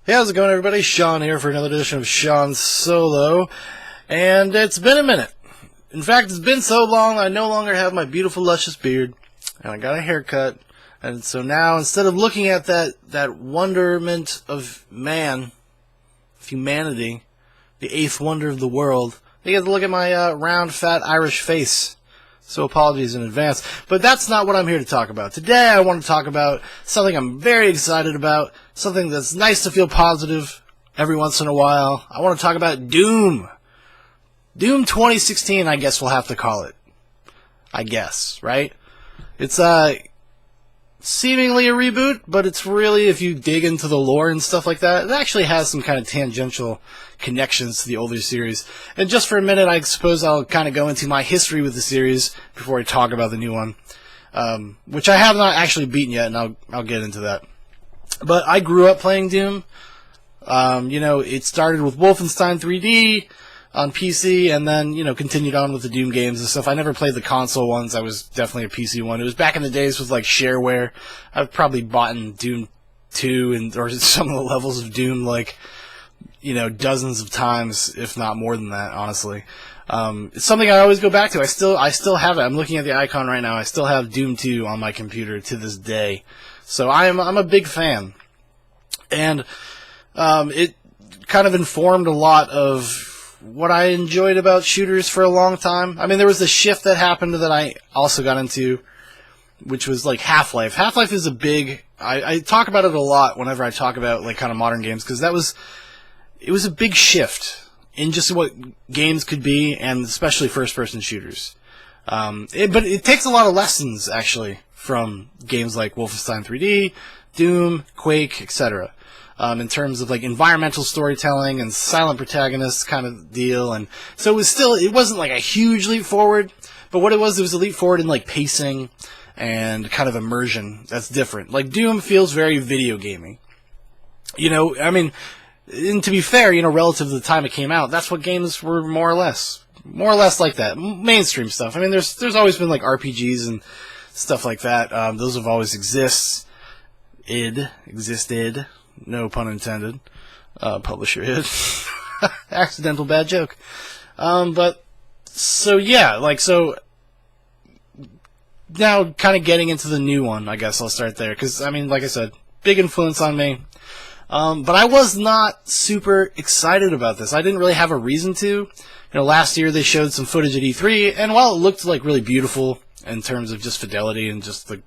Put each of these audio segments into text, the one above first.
Hey, how's it going, everybody? Shaun here for another edition of Shaun Solo. And it's been a minute. In fact, it's been so long I no longer have my beautiful, luscious beard. And I got a haircut. And so now, instead of looking at that wonderment of man, of humanity, the eighth wonder of the world, you get to look at my round, fat Irish face. So apologies in advance. But that's not what I'm here to talk about. Today I want to talk about something I'm very excited about, something that's nice to feel positive every once in a while. I want to talk about Doom. Doom 2016, I guess we'll have to call it. I guess, right? It's seemingly a reboot, but it's really, if you dig into the lore and stuff like that, it actually has some kind of tangential connections to the older series. And just for a minute, I suppose I'll kind of go into my history with the series before I talk about the new one, which I have not actually beaten yet, and I'll get into that. But I grew up playing Doom. It started with Wolfenstein 3D on PC, and then, continued on with the Doom games and stuff. I never played the console ones. I was definitely a PC one. It was back in the days with, shareware. I've probably bought in Doom 2 or some of the levels of Doom, dozens of times, if not more than that, honestly. It's something I always go back to. I still have it. I'm looking at the icon right now. I still have Doom 2 on my computer to this day. So I'm a big fan. And it kind of informed a lot of what I enjoyed about shooters for a long time. I mean, there was a shift that happened that I also got into, which was Half-Life. Half-Life is a big... I talk about it a lot whenever I talk about kind of modern games, because it was a big shift in just what games could be, and especially first-person shooters. But it takes a lot of lessons, actually, from games like Wolfenstein 3D, Doom, Quake, etc., in terms of environmental storytelling and silent protagonists kind of deal. And so it wasn't a huge leap forward, but what it was a leap forward in pacing and kind of immersion that's different. Doom feels very video gaming. And to be fair, relative to the time it came out, that's what games were more or less like that. Mainstream stuff. I mean, there's always been RPGs and stuff like that. Those have always existed. No pun intended. Publisher id. Accidental bad joke. So now kind of getting into the new one, I guess I'll start there. Because, like I said, big influence on me. But I was not super excited about this. I didn't really have a reason to. Last year they showed some footage at E3, and while it looked really beautiful in terms of just fidelity and just the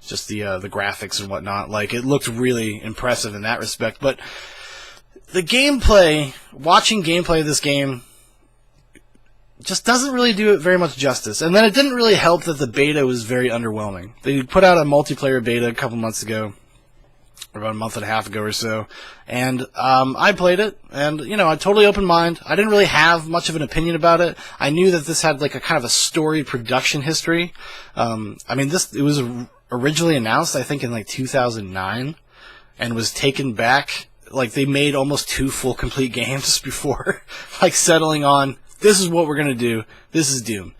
graphics and whatnot, it looked really impressive in that respect. But the gameplay, watching gameplay of this game, just doesn't really do it very much justice. And then it didn't really help that the beta was very underwhelming. They put out a multiplayer beta a couple months ago, about a month and a half ago or so, and I played it, and I totally open mind. I didn't really have much of an opinion about it. I knew that this had a kind of a storied production history. It was originally announced, I think, in 2009, and was taken back. They made almost 2 full complete games before settling on, this is what we're gonna do. This is Doom.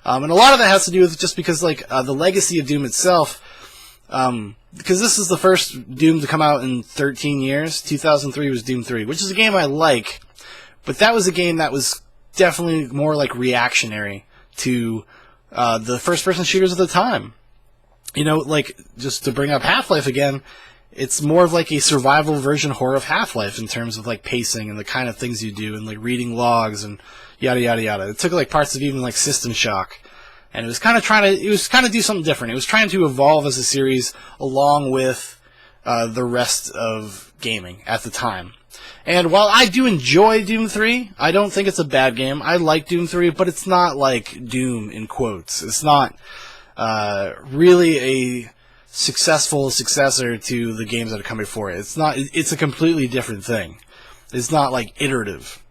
And a lot of that has to do with just because the legacy of Doom itself. Because this is the first Doom to come out in 13 years. 2003 was Doom 3, which is a game I like, but that was a game that was definitely more reactionary to the first-person shooters of the time. Just to bring up Half-Life again, it's more of a survival version horror of Half-Life in terms of pacing and the kind of things you do and reading logs and yada yada yada. It took parts of even System Shock. And it was kind of do something different. It was trying to evolve as a series along with the rest of gaming at the time. And while I do enjoy Doom 3, I don't think it's a bad game. I like Doom 3, but it's not Doom in quotes. It's not really a successful successor to the games that have come before it. It's a completely different thing. It's not iterative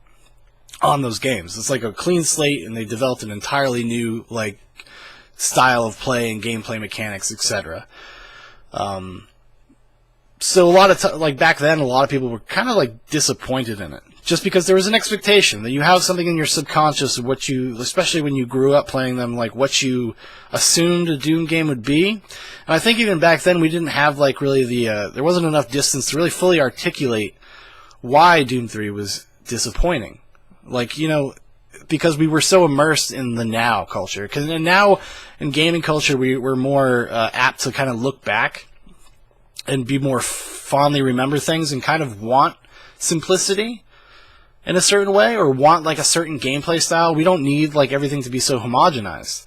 on those games. It's a clean slate, and they developed an entirely new style of play and gameplay mechanics, etc. So a lot of back then, a lot of people were kind of disappointed in it, just because there was an expectation that you have something in your subconscious of what you, especially when you grew up playing them, what you assumed a Doom game would be. And I think even back then we didn't have really there wasn't enough distance to really fully articulate why Doom 3 was disappointing. Like, you know, because we were so immersed in the now culture. Because now, in gaming culture, we're more apt to kind of look back and be more fondly remember things and kind of want simplicity in a certain way, or want like a certain gameplay style. We don't need like everything to be so homogenized.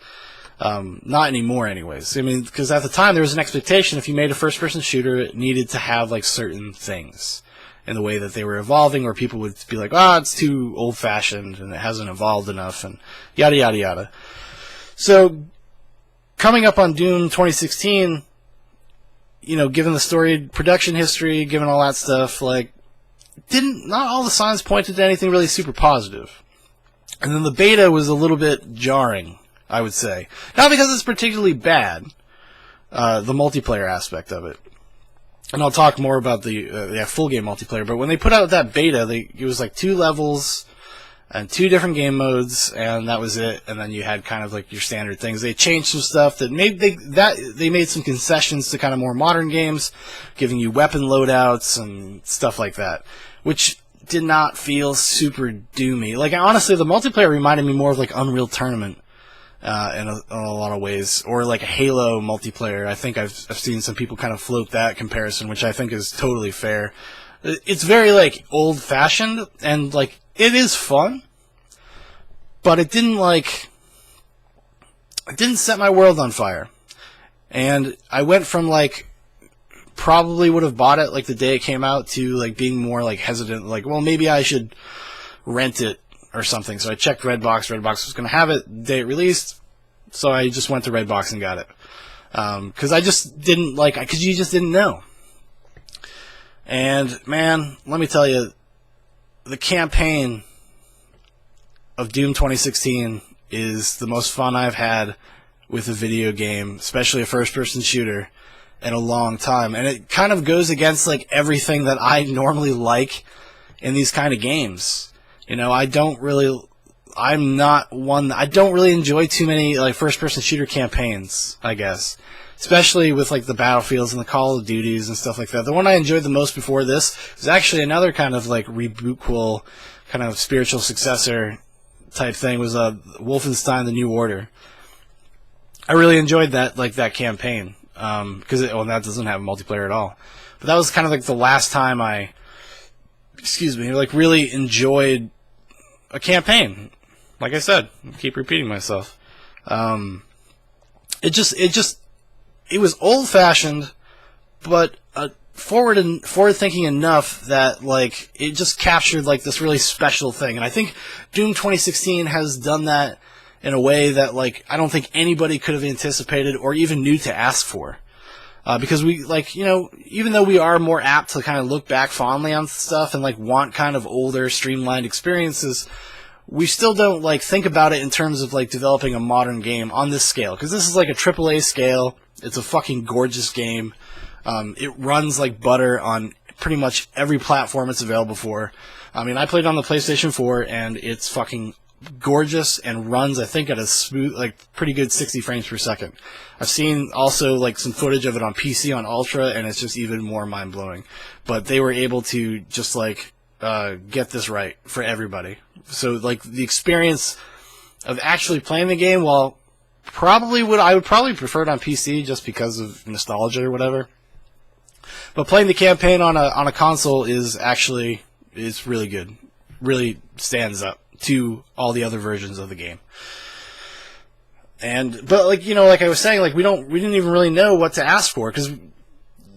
Not anymore anyways. I mean, because at the time there was an expectation if you made a first-person shooter, it needed to have like certain things in the way that they were evolving, or people would be like, oh, it's too old-fashioned and it hasn't evolved enough, and yada yada yada. So coming up on Doom 2016, you know, given the story, production history, given all that stuff, like, not all the signs pointed to anything really super positive. And then the beta was a little bit jarring, I would say. Not because it's particularly bad, the multiplayer aspect of it. And I'll talk more about the full game multiplayer, but when they put out that beta, it was like 2 levels and 2 different game modes, and that was it. And then you had kind of like your standard things. They changed some stuff that they made some concessions to kind of more modern games, giving you weapon loadouts and stuff like that, which did not feel super doomy. Like, honestly, the multiplayer reminded me more of like Unreal Tournament in a lot of ways, or like a Halo multiplayer. I think I've seen some people kind of float that comparison, which I think is totally fair. It's very like old-fashioned, and like it is fun, but it didn't set my world on fire. And I went from like probably would have bought it like the day it came out to like being more like hesitant, like, well, maybe I should rent it or something. So I checked Redbox. Redbox was going to have it the day it released, so I just went to Redbox and got it. Because I just didn't because you just didn't know. And man, let me tell you, the campaign of Doom 2016 is the most fun I've had with a video game, especially a first-person shooter, in a long time. And it kind of goes against like everything that I normally like in these kind of games. You know, I don't really enjoy too many like first-person shooter campaigns, I guess. Especially with like the Battlefields and the Call of Duties and stuff like that. The one I enjoyed the most before this was actually another kind of like rebootquel, kind of spiritual successor type thing, was Wolfenstein: The New Order. I really enjoyed that campaign, because that doesn't have multiplayer at all. But that was kind of like the last time I really enjoyed a campaign. Like I said, I keep repeating myself. It was old-fashioned, but forward-thinking enough that like it just captured like this really special thing. And I think Doom 2016 has done that in a way that like I don't think anybody could have anticipated or even knew to ask for. Because we, like, you know, even though we are more apt to kind of look back fondly on stuff and like want kind of older, streamlined experiences, we still don't like think about it in terms of like developing a modern game on this scale. Because this is like a AAA scale. It's a fucking gorgeous game. It runs like butter on pretty much every platform it's available for. I mean, I played on the PlayStation 4, and it's fucking gorgeous and runs, I think, at a smooth, like, pretty good 60 frames per second. I've seen also like some footage of it on PC on Ultra, and it's just even more mind-blowing. But they were able to just like get this right for everybody. So like the experience of actually playing the game, while I would probably prefer it on PC just because of nostalgia or whatever. But playing the campaign on a console is really good. Really stands up to all the other versions of the game. But like, you know, like I was saying, like we didn't even really know what to ask for, because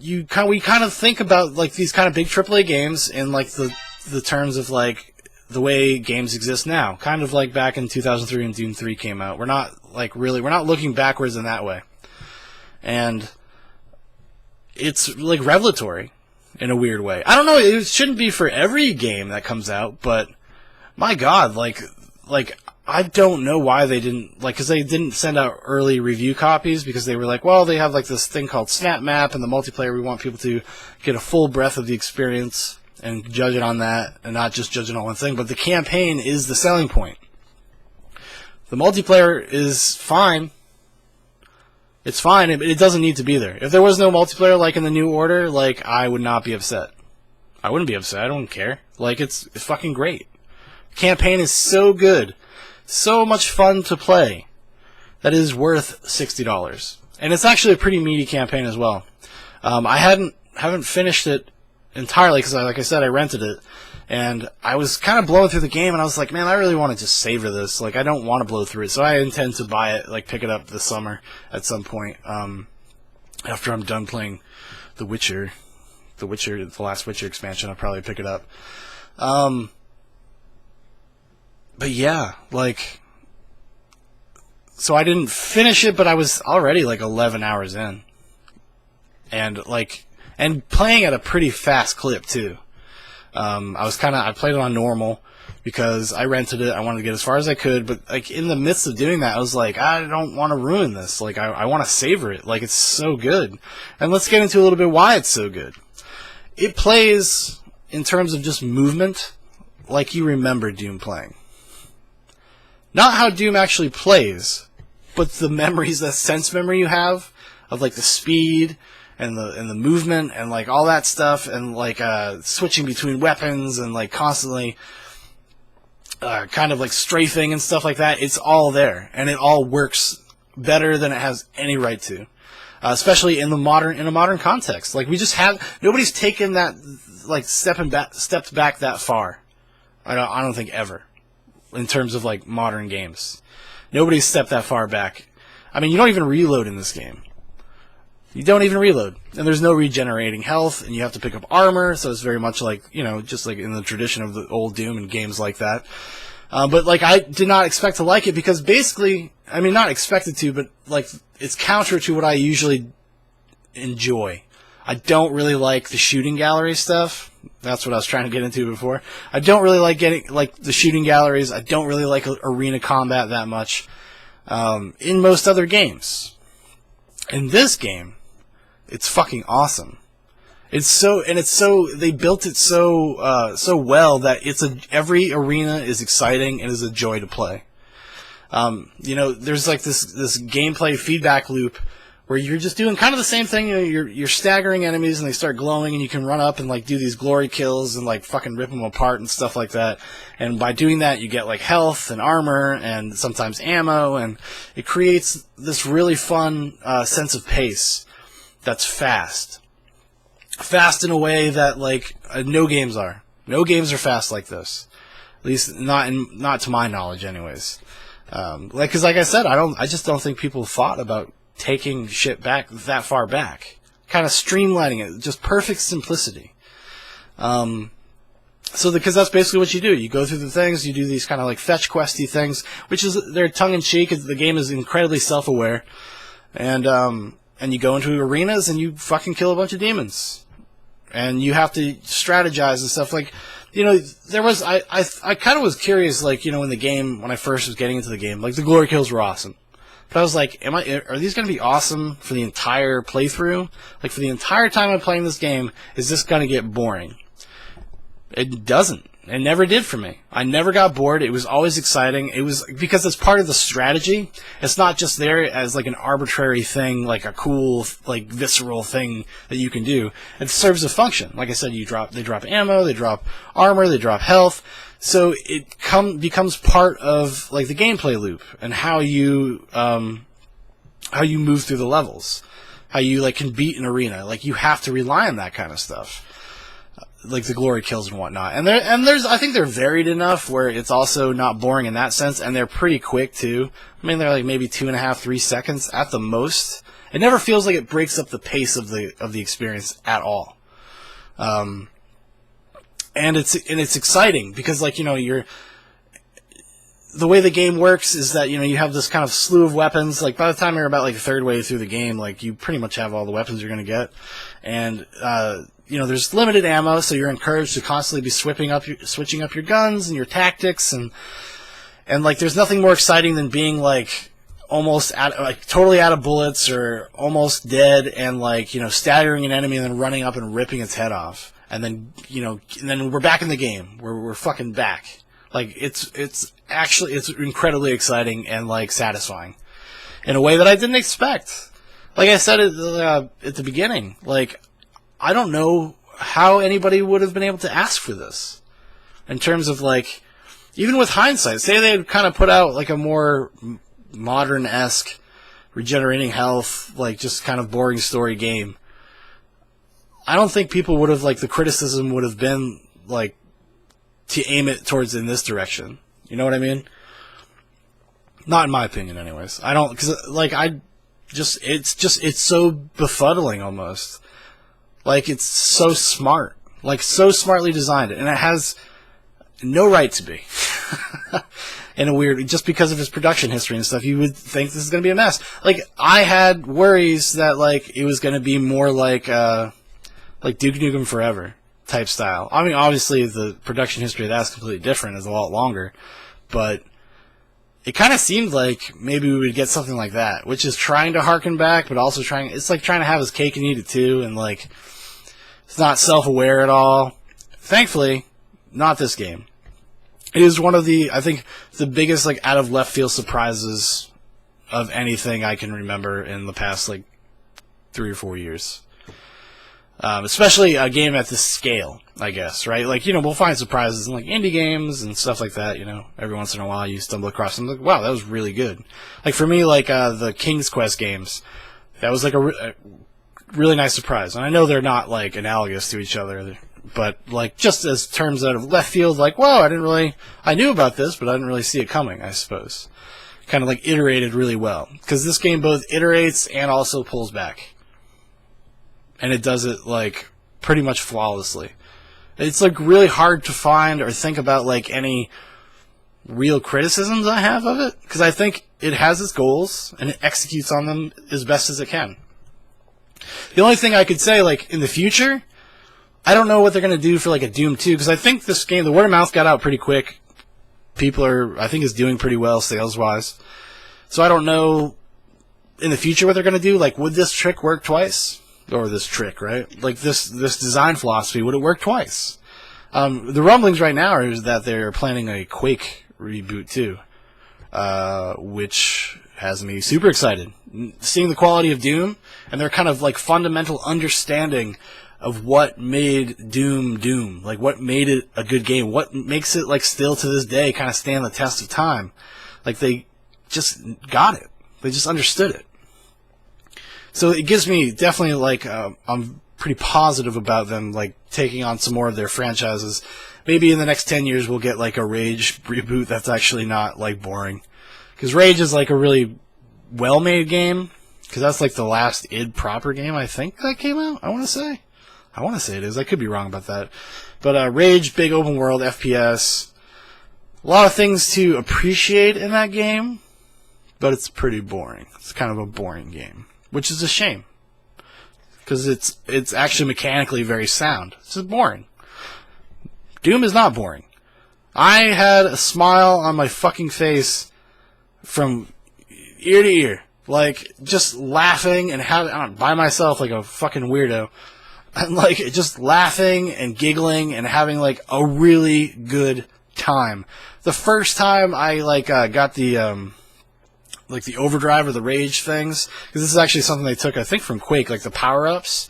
we kind of think about like these kind of big AAA games in like the terms of like the way games exist now, kind of like back in 2003 when Doom 3 came out. We're not looking backwards in that way, and it's like revelatory in a weird way. I don't know, it shouldn't be for every game that comes out, but my God, like I don't know why they didn't, like, because they didn't send out early review copies, because they were like, well, they have like this thing called Snap Map, and the multiplayer, we want people to get a full breadth of the experience and judge it on that, and not just judge it on one thing. But the campaign is the selling point. The multiplayer is fine. It's fine, but it doesn't need to be there. If there was no multiplayer like in the New Order, like, I would not be upset. I wouldn't be upset. I don't care. Like, it's fucking great. Campaign is so good. So much fun to play. That is worth $60. And it's actually a pretty meaty campaign as well. I haven't finished it entirely because, like I said, I rented it. And I was kind of blowing through the game, and I was like, man, I really want to just savor this. Like, I don't want to blow through it. So I intend to buy it, like, pick it up this summer at some point. After I'm done playing The Witcher, the last Witcher expansion, I'll probably pick it up. But yeah, like, so I didn't finish it, but I was already like 11 hours in. And playing at a pretty fast clip too. I played it on normal because I rented it. I wanted to get as far as I could, but like in the midst of doing that, I was like, I don't want to ruin this. Like, I want to savor it. Like, it's so good. And let's get into a little bit why it's so good. It plays, in terms of just movement, like you remember Doom playing. Not how Doom actually plays, but the memories, that sense memory you have of like the speed and the movement and like all that stuff, and like switching between weapons and like constantly kind of like strafing and stuff like that. It's all there, and it all works better than it has any right to. Especially in a modern context. Like, nobody's taken that, like, stepped back that far. I don't think ever. In terms of, like, modern games. Nobody's stepped that far back. I mean, you don't even reload in this game. You don't even reload. And there's no regenerating health, and you have to pick up armor, so it's very much like, just like in the tradition of the old Doom and games like that. But, like, I did not expect to like it because basically, I mean, not expected to, but, like, it's counter to what I usually enjoy. I don't really like the shooting gallery stuff. That's what I was trying to get into before. I don't really like the shooting galleries. I don't really like arena combat that much in most other games. In this game, it's fucking awesome. They built it so well that every arena is exciting and is a joy to play. There's like this gameplay feedback loop where you're just doing kind of the same thing. You're staggering enemies and they start glowing, and you can run up and like do these glory kills and like fucking rip them apart and stuff like that. And by doing that, you get like health and armor and sometimes ammo, and it creates this really fun sense of pace that's fast in a way that like no games are. No games are fast like this. At least not to my knowledge, anyways. Because like I said, I just don't think people thought about taking shit back that far back, kind of streamlining it, just perfect simplicity. Because that's basically what you do. You go through the things, you do these kind of like fetch questy things, which is they're tongue in cheek. The game is incredibly self-aware, and you go into arenas and you fucking kill a bunch of demons, and you have to strategize and stuff like. I kind of was curious, like, in the game, when I first was getting into the game, like, the glory kills were awesome. But I was like, are these going to be awesome for the entire playthrough? Like, for the entire time I'm playing this game, is this going to get boring? It doesn't. It never did for me. I never got bored. It was always exciting. It was because it's part of the strategy. It's not just there as like an arbitrary thing, like a cool, like visceral thing that you can do. It serves a function. Like I said, they drop ammo, they drop armor, they drop health. So it becomes part of like the gameplay loop and how you move through the levels, how you like can beat an arena. Like you have to rely on that kind of stuff. Like the glory kills and whatnot, and I think they're varied enough where it's also not boring in that sense, and they're pretty quick too. I mean, they're like maybe 2.5, 3 seconds at the most. It never feels like it breaks up the pace of the experience at all. And it's exciting because like the way the game works is that you have this kind of slew of weapons. Like by the time you're about like the third way through the game, like you pretty much have all the weapons you're going to get, and there's limited ammo, so you're encouraged to constantly be switching up your guns and your tactics, and like there's nothing more exciting than being like almost totally out of bullets or almost dead, and like staggering an enemy and then running up and ripping its head off, and then and then we're back in the game. We're fucking back. Like it's incredibly exciting and like satisfying in a way that I didn't expect. Like I said at the beginning, like I don't know how anybody would have been able to ask for this. In terms of, like, even with hindsight, say they had kind of put out, like, a more modern-esque, regenerating health, like, just kind of boring story game. I don't think people would have, like, the criticism would have been, like, to aim it towards in this direction. You know what I mean? Not in my opinion, anyways. I don't, because, like, it's so befuddling almost. Like, it's so smart. Like, so smartly designed. And it has no right to be. In a weird, just because of his production history and stuff, you would think this is going to be a mess. Like, I had worries that, like, it was going to be more like Duke Nukem Forever type style. I mean, obviously, the production history of that's completely different. It's a lot longer. But it kind of seemed like maybe we would get something like that, which is trying to harken back, but also it's like trying to have his cake and eat it too, and, like, it's not self-aware at all. Thankfully, not this game. It is one of the, I think, the biggest, like, out of left field surprises of anything I can remember in the past, like, 3 or 4 years. Especially a game at this scale, I guess, right? Like, you know, we'll find surprises in, like, indie games and stuff like that, you know. Every once in a while you stumble across something, like, wow, that was really good. Like, for me, like, the King's Quest games, that was, like, a really nice surprise. And I know they're not, like, analogous to each other, but, like, just as terms out of left field, like, wow, I knew about this, but I didn't really see it coming, I suppose. Kind of, like, iterated really well. Because this game both iterates and also pulls back. And it does it, like, pretty much flawlessly. It's, like, really hard to find or think about, like, any real criticisms I have of it. Because I think it has its goals, and it executes on them as best as it can. The only thing I could say, like, in the future, I don't know what they're going to do for, like, a Doom 2, because I think this game, the word of mouth got out pretty quick. I think it's doing pretty well sales-wise. So I don't know in the future what they're going to do. Like, would this trick work twice? Or this trick, right? Like, this design philosophy, would it work twice? The rumblings right now are that they're planning a Quake reboot, too. Which has me super excited. Seeing the quality of Doom, and their kind of, like, fundamental understanding of what made Doom. Like, what made it a good game. What makes it, like, still to this day kind of stand the test of time. Like, they just got it. They just understood it. So it gives me definitely, like, I'm pretty positive about them, like, taking on some more of their franchises. Maybe in the next 10 years we'll get, like, a Rage reboot that's actually not, like, boring. Because Rage is, like, a really well-made game. Because that's, like, the last id proper game, I think, that came out, I want to say it is. I could be wrong about that. But Rage, big open world, FPS. A lot of things to appreciate in that game. But it's pretty boring. It's kind of a boring game. Which is a shame. Because it's actually mechanically very sound. It's just boring. Doom is not boring. I had a smile on my fucking face from ear to ear. Like, just laughing and by myself like a fucking weirdo. And, like, just laughing and giggling and having, like, a really good time. The first time I, like, got the, like, the overdrive or the rage things, because this is actually something they took, I think, from Quake, like, the power-ups,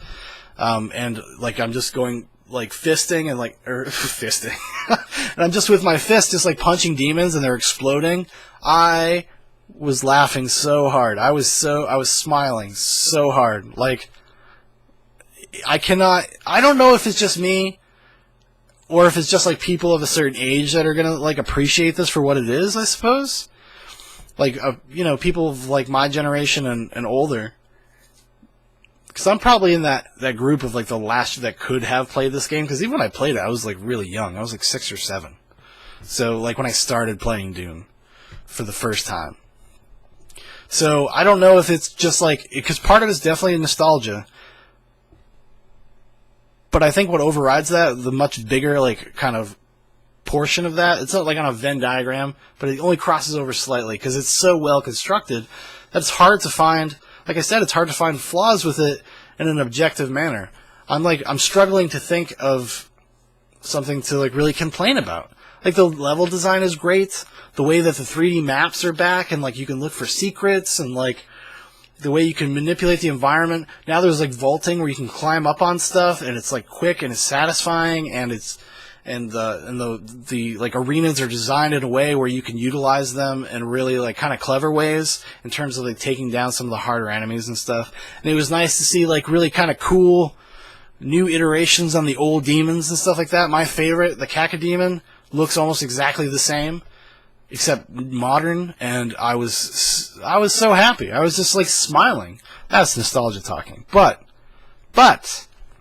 and, like, I'm just going, like, fisting and, like, fisting, and I'm just with my fist just, like, punching demons and they're exploding. I was laughing so hard. I was smiling so hard. Like, I don't know if it's just me, or if it's just, like, people of a certain age that are gonna, like, appreciate this for what it is, I suppose. Like, you know, people of, like, my generation and older. Because I'm probably in that group of, like, the last that could have played this game. Because even when I played it, I was, like, really young. I was, like, 6 or 7. So, like, when I started playing Doom for the first time. So, I don't know if it's just, like, because part of it's definitely nostalgia. But I think what overrides that, the much bigger, like, kind of portion of that, it's not like on a Venn diagram, but it only crosses over slightly because it's so well constructed that it's hard to find, like I said, it's hard to find flaws with it in an objective manner. I'm struggling to think of something to, like, really complain about. Like, the level design is great, the way that the 3D maps are back and, like, you can look for secrets and, like, the way you can manipulate the environment. Now there's like vaulting where you can climb up on stuff, and it's like quick and it's satisfying, and the like arenas are designed in a way where you can utilize them in really like kind of clever ways in terms of like taking down some of the harder enemies and stuff. And it was nice to see like really kind of cool new iterations on the old demons and stuff like that. My favorite, the Cacodemon, looks almost exactly the same, except modern, and I was so happy. I was just like smiling. That's nostalgia talking. But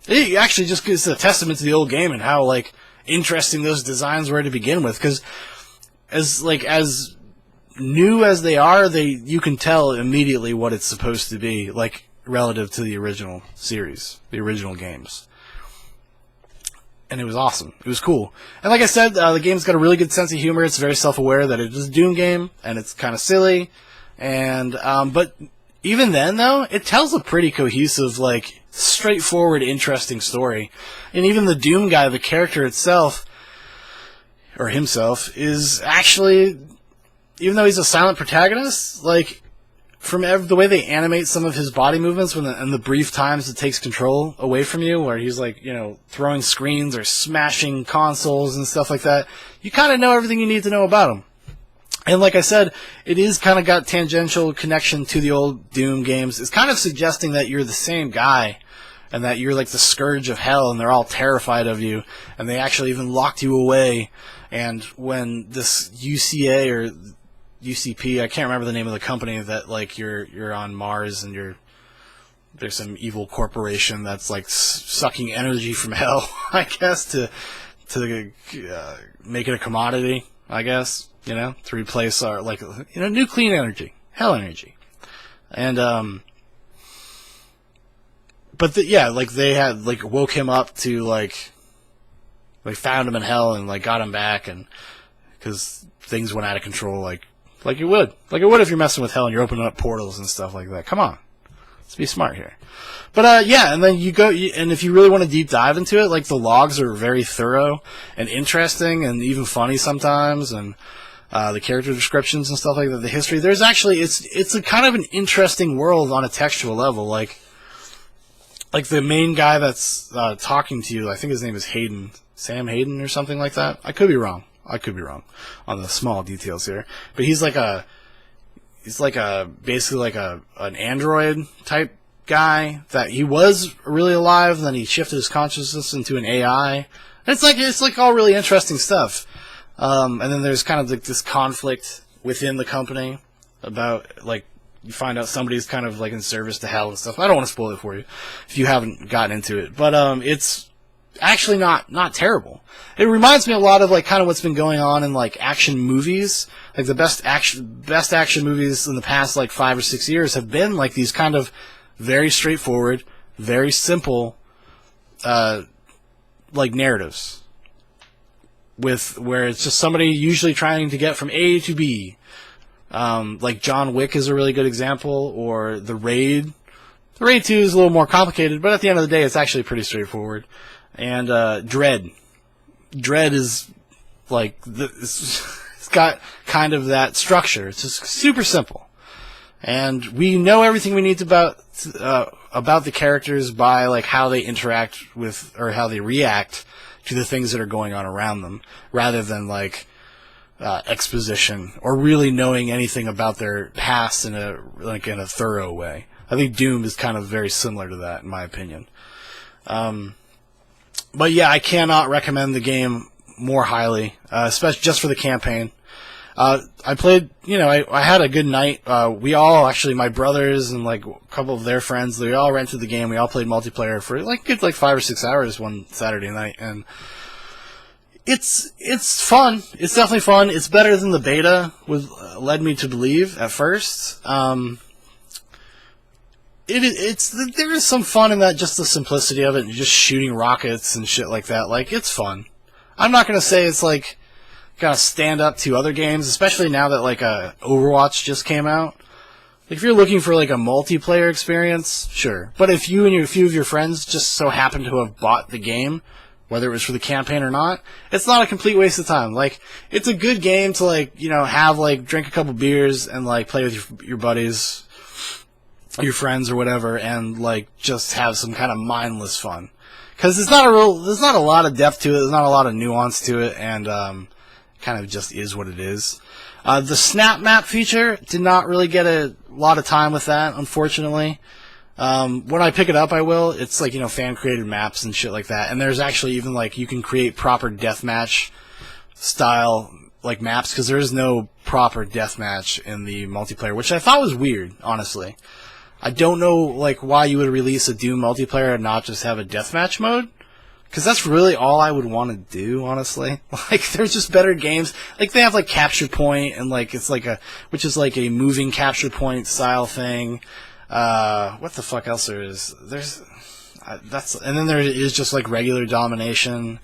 it actually just gives a testament to the old game and how like interesting those designs were to begin with. Because as new as they are, you can tell immediately what it's supposed to be, like relative to the original series, the original games. And it was awesome. It was cool. And like I said, the game's got a really good sense of humor. It's very self-aware that it is a Doom game, and it's kind of silly. And but even then, though, it tells a pretty cohesive, like, straightforward, interesting story. And even the Doom guy, the character itself, or himself, is actually, even though he's a silent protagonist, like, from the way they animate some of his body movements and the brief times it takes control away from you, where he's like, you know, throwing screens or smashing consoles and stuff like that, you kind of know everything you need to know about him. And like I said, it is kind of got tangential connection to the old Doom games. It's kind of suggesting that you're the same guy and that you're like the scourge of hell and they're all terrified of you, and they actually even locked you away. And when this UCA or UCP, I can't remember the name of the company, that like you're on Mars and there's some evil corporation that's like sucking energy from hell, I guess, to make it a commodity, I guess, you know, to replace our, like, you know, new clean energy, hell energy. And but yeah, like they had like woke him up to like found him in hell and like got him back, and because things went out of control, like it would if you're messing with hell and you're opening up portals and stuff like that. Come on, let's be smart here. But yeah, and then and if you really want to deep dive into it, like the logs are very thorough and interesting and even funny sometimes, and the character descriptions and stuff like that, the history. There's actually it's a kind of an interesting world on a textual level. Like the main guy that's talking to you, I think his name is Hayden, Sam Hayden or something like that. I could be wrong on the small details here, but he's basically like an android type guy that he was really alive, and then he shifted his consciousness into an AI. And it's like all really interesting stuff. And then there's kind of like this conflict within the company about, like, you find out somebody's kind of like in service to hell and stuff. I don't want to spoil it for you if you haven't gotten into it, but it's actually not terrible. It reminds me a lot of like kind of what's been going on in like action movies. Like the best action movies in the past like 5 or 6 years have been like these kind of very straightforward, very simple like narratives where it's just somebody usually trying to get from A to B. Like John Wick is a really good example, or The Raid. The Raid 2 is a little more complicated, but at the end of the day it's actually pretty straightforward. And Dread is like it's got kind of that structure. It's just super simple, and we know everything we need about the characters by like how they interact with or how they react to the things that are going on around them, rather than like exposition or really knowing anything about their past in a thorough way. I think Doom is kind of very similar to that, in my opinion. But yeah, I cannot recommend the game more highly, especially just for the campaign. I played, I had a good night. We all, actually, my brothers and like a couple of their friends, they all rented the game. We all played multiplayer for like good 5 or 6 hours one Saturday night, and it's fun. It's definitely fun. It's better than the beta led me to believe at first. There is some fun in that, just the simplicity of it, and just shooting rockets and shit like that. Like, it's fun. I'm not gonna say it's like gonna stand up to other games, especially now that like Overwatch just came out. If you're looking for like a multiplayer experience, sure. But if you and a few of your friends just so happen to have bought the game, whether it was for the campaign or not, it's not a complete waste of time. Like, it's a good game to like, have like drink a couple beers and like play with your buddies your friends or whatever, and like just have some kind of mindless fun. Because there's not a lot of depth to it, there's not a lot of nuance to it, and kind of just is what it is. The snap map feature did not really get a lot of time with that, unfortunately. When I pick it up, I will. It's like, fan created maps and shit like that. And there's actually even like you can create proper deathmatch style like maps, because there is no proper deathmatch in the multiplayer, which I thought was weird, honestly. I don't know like why you would release a Doom multiplayer and not just have a deathmatch mode, because that's really all I would want to do, honestly. Like, there's just better games. Like, they have like Capture Point, and like it's like which is like a moving Capture Point style thing. What the fuck else there is? And then there is just like regular domination.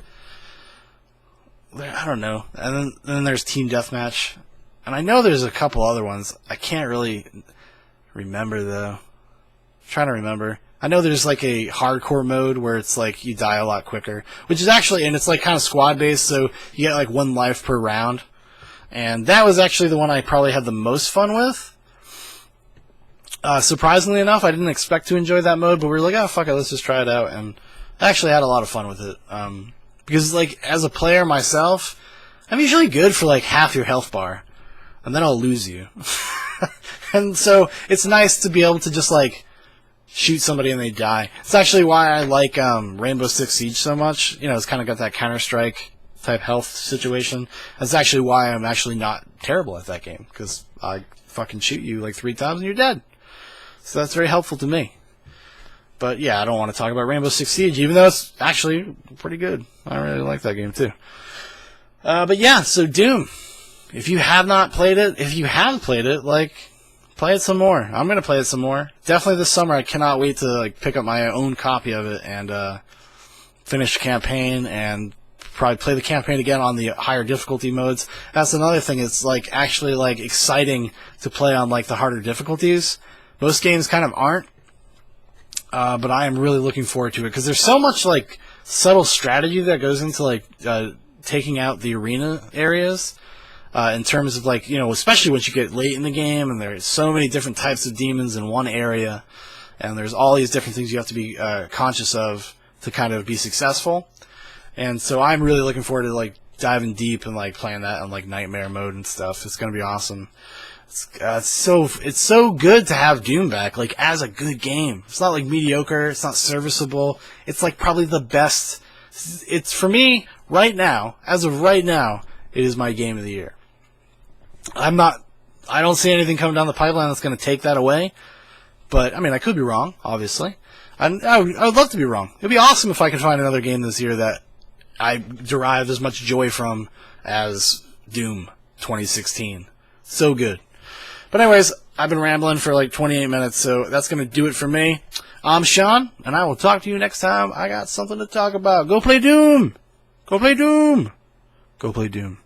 I don't know. And then there's Team Deathmatch. And I know there's a couple other ones. I can't really remember, though. I'm trying to remember. I know there's like a hardcore mode where it's like you die a lot quicker, which is actually, and it's like kind of squad based, so you get like 1 life per round. And that was actually the one I probably had the most fun with. Surprisingly enough, I didn't expect to enjoy that mode, but we were like, oh, fuck it, let's just try it out. And I actually had a lot of fun with it. Because, like, as a player myself, I'm usually good for, like, half your health bar. And then I'll lose you. And so, it's nice to be able to just, like, shoot somebody and they die. It's actually why I like Rainbow Six Siege so much. It's kind of got that Counter-Strike type health situation. That's actually why I'm actually not terrible at that game. Because I fucking shoot you, like, 3 times and you're dead. So that's very helpful to me. But yeah, I don't want to talk about Rainbow Six Siege, even though it's actually pretty good. I really like that game too. But yeah, so Doom. If you have not played it, if you have played it, like, play it some more. I'm going to play it some more. Definitely this summer. I cannot wait to like pick up my own copy of it and finish the campaign and probably play the campaign again on the higher difficulty modes. That's another thing. It's like actually like exciting to play on like the harder difficulties. Most games kind of aren't. But I am really looking forward to it because there's so much like subtle strategy that goes into like taking out the arena areas in terms of like, especially once you get late in the game and there's so many different types of demons in one area and there's all these different things you have to be conscious of to kind of be successful. And so I'm really looking forward to like diving deep and like playing that on like nightmare mode and stuff. It's going to be awesome. It's so good to have Doom back, like, as a good game. It's not, like, mediocre. It's not serviceable. It's, like, probably the best. It's, for me, right now, as of right now, it is my game of the year. I don't see anything coming down the pipeline that's going to take that away. But, I mean, I could be wrong, obviously. I would love to be wrong. It would be awesome if I could find another game this year that I derived as much joy from as Doom 2016. So good. But anyways, I've been rambling for like 28 minutes, so that's going to do it for me. I'm Shaun, and I will talk to you next time I got something to talk about. Go play Doom! Go play Doom! Go play Doom.